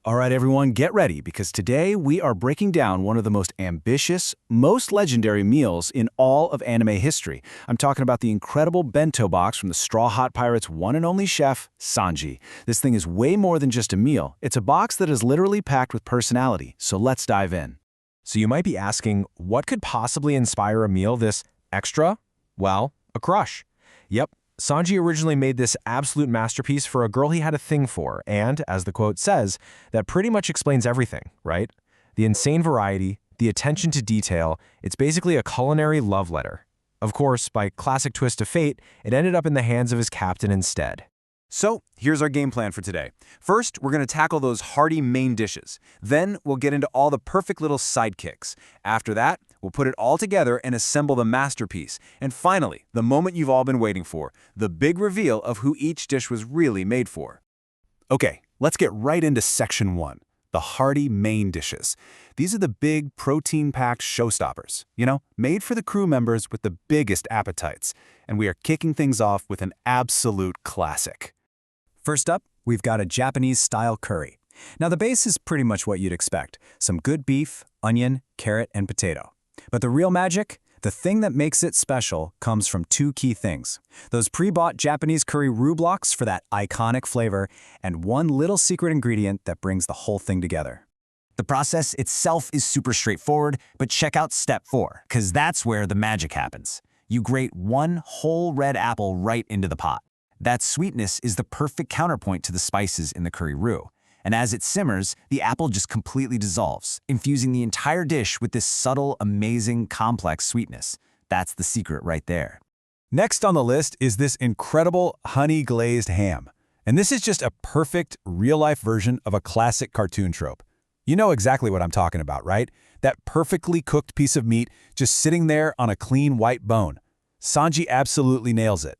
All right, everyone, get ready because today we are breaking down one of the most ambitious, most legendary meals in all of anime history. I'm talking about the incredible bento box from the Straw Hat Pirates' one and only chef, Sanji. This thing is way more than just a meal. It's a box that is literally packed with personality, so let's dive in. So you might be asking, what could possibly inspire a meal this extra? Well, a crush. Yep, Sanji originally made this absolute masterpiece for a girl he had a thing for, and, as the quote says, that pretty much explains everything, right? The insane variety, the attention to detail, it's basically a culinary love letter. Of course, by classic twist of fate, it ended up in the hands of his captain instead. So, here's our game plan for today. First, we're going to tackle those hearty main dishes. Then, we'll get into all the perfect little sidekicks. After that, we'll put it all together and assemble the masterpiece. And finally, the moment you've all been waiting for, the big reveal of who each dish was really made for. Okay, let's get right into section 1, the hearty main dishes. These are the big, protein-packed showstoppers, made for the crew members with the biggest appetites. And we are kicking things off with an absolute classic. First up, we've got a Japanese-style curry. Now, the base is pretty much what you'd expect. Some good beef, onion, carrot, and potato. But the real magic? The thing that makes it special comes from two key things. Those pre-bought Japanese curry roux blocks for that iconic flavor, and one little secret ingredient that brings the whole thing together. The process itself is super straightforward, but check out step 4, because that's where the magic happens. You grate one whole red apple right into the pot. That sweetness is the perfect counterpoint to the spices in the curry roux. And as it simmers, the apple just completely dissolves, infusing the entire dish with this subtle, amazing, complex sweetness. That's the secret right there. Next on the list is this incredible honey-glazed ham. And this is just a perfect, real-life version of a classic cartoon trope. You know exactly what I'm talking about, right? That perfectly cooked piece of meat just sitting there on a clean white bone. Sanji absolutely nails it.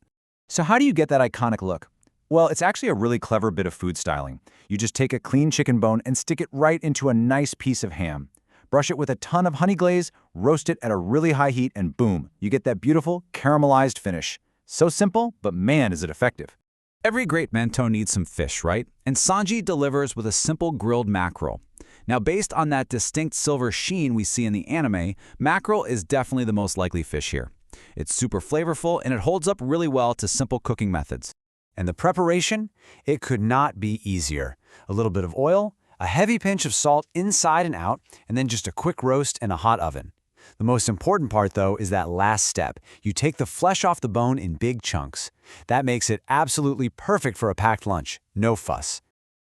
So how do you get that iconic look? Well, it's actually a really clever bit of food styling. You just take a clean chicken bone and stick it right into a nice piece of ham. Brush it with a ton of honey glaze, roast it at a really high heat, and boom, you get that beautiful caramelized finish. So simple, but man, is it effective. Every great bento needs some fish, right? And Sanji delivers with a simple grilled mackerel. Now, based on that distinct silver sheen we see in the anime, mackerel is definitely the most likely fish here. It's super flavorful, and it holds up really well to simple cooking methods. And the preparation? It could not be easier. A little bit of oil, a heavy pinch of salt inside and out, and then just a quick roast in a hot oven. The most important part, though, is that last step. You take the flesh off the bone in big chunks. That makes it absolutely perfect for a packed lunch. No fuss.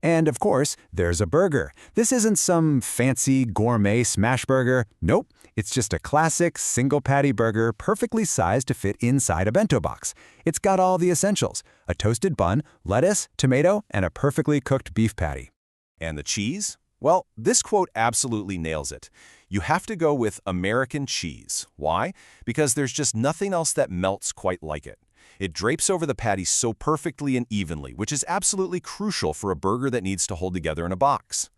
And, of course, there's a burger. This isn't some fancy gourmet smash burger. Nope, it's just a classic single-patty burger perfectly sized to fit inside a bento box. It's got all the essentials: a toasted bun, lettuce, tomato, and a perfectly cooked beef patty. And the cheese? Well, this quote absolutely nails it. You have to go with American cheese. Why? Because there's just nothing else that melts quite like it. It drapes over the patty so perfectly and evenly, which is absolutely crucial for a burger that needs to hold together in a box.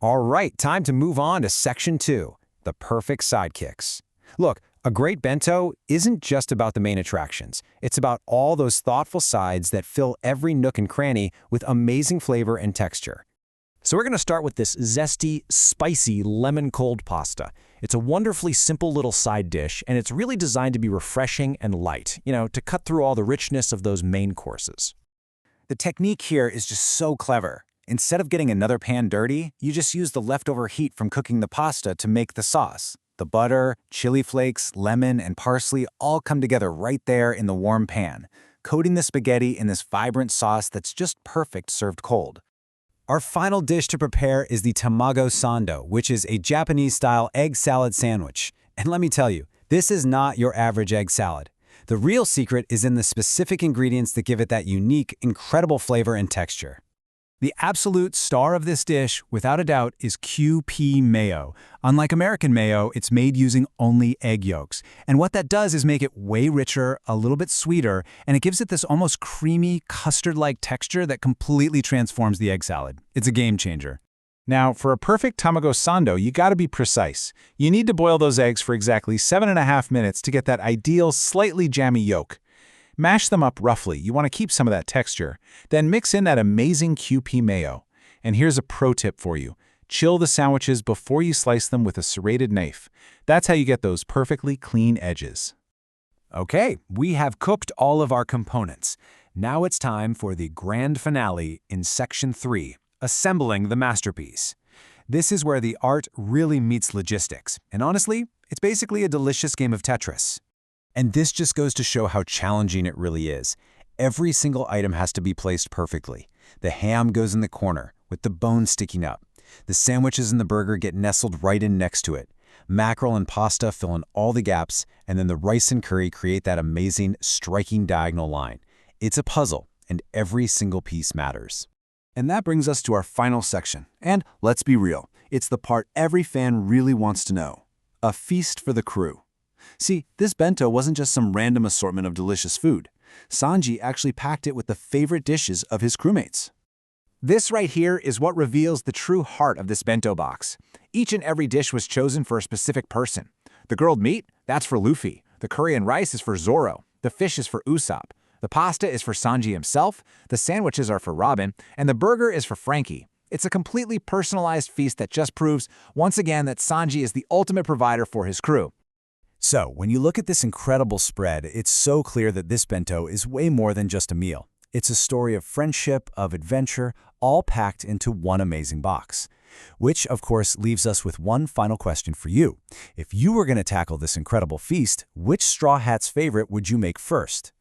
All right, time to move on to section 2, the perfect sidekicks. Look, a great bento isn't just about the main attractions. It's about all those thoughtful sides that fill every nook and cranny with amazing flavor and texture. So we're going to start with this zesty, spicy lemon cold pasta. It's a wonderfully simple little side dish, and it's really designed to be refreshing and light, to cut through all the richness of those main courses. The technique here is just so clever. Instead of getting another pan dirty, you just use the leftover heat from cooking the pasta to make the sauce. The butter, chili flakes, lemon, and parsley all come together right there in the warm pan, coating the spaghetti in this vibrant sauce that's just perfect served cold. Our final dish to prepare is the Tamago Sando, which is a Japanese-style egg salad sandwich. And let me tell you, this is not your average egg salad. The real secret is in the specific ingredients that give it that unique, incredible flavor and texture. The absolute star of this dish, without a doubt, is QP mayo. Unlike American mayo, it's made using only egg yolks. And what that does is make it way richer, a little bit sweeter, and it gives it this almost creamy, custard-like texture that completely transforms the egg salad. It's a game changer. Now, for a perfect Tamago Sando, you gotta be precise. You need to boil those eggs for exactly 7.5 minutes to get that ideal, slightly jammy yolk. Mash them up roughly. You want to keep some of that texture. Then mix in that amazing QP mayo. And here's a pro tip for you. Chill the sandwiches before you slice them with a serrated knife. That's how you get those perfectly clean edges. Okay, we have cooked all of our components. Now it's time for the grand finale in Section 3, assembling the masterpiece. This is where the art really meets logistics, and honestly, it's basically a delicious game of Tetris. And this just goes to show how challenging it really is. Every single item has to be placed perfectly. The ham goes in the corner, with the bone sticking up. The sandwiches and the burger get nestled right in next to it. Mackerel and pasta fill in all the gaps, and then the rice and curry create that amazing, striking diagonal line. It's a puzzle, and every single piece matters. And that brings us to our final section. And let's be real, it's the part every fan really wants to know. A feast for the crew. See, this bento wasn't just some random assortment of delicious food. Sanji actually packed it with the favorite dishes of his crewmates. This right here is what reveals the true heart of this bento box. Each and every dish was chosen for a specific person. The grilled meat, that's for Luffy. The curry and rice is for Zoro. The fish is for Usopp. The pasta is for Sanji himself. The sandwiches are for Robin. And the burger is for Frankie. It's a completely personalized feast that just proves, once again, that Sanji is the ultimate provider for his crew. So, when you look at this incredible spread, it's so clear that this bento is way more than just a meal. It's a story of friendship, of adventure, all packed into one amazing box. Which, of course, leaves us with one final question for you. If you were going to tackle this incredible feast, which Straw Hat's favorite would you make first?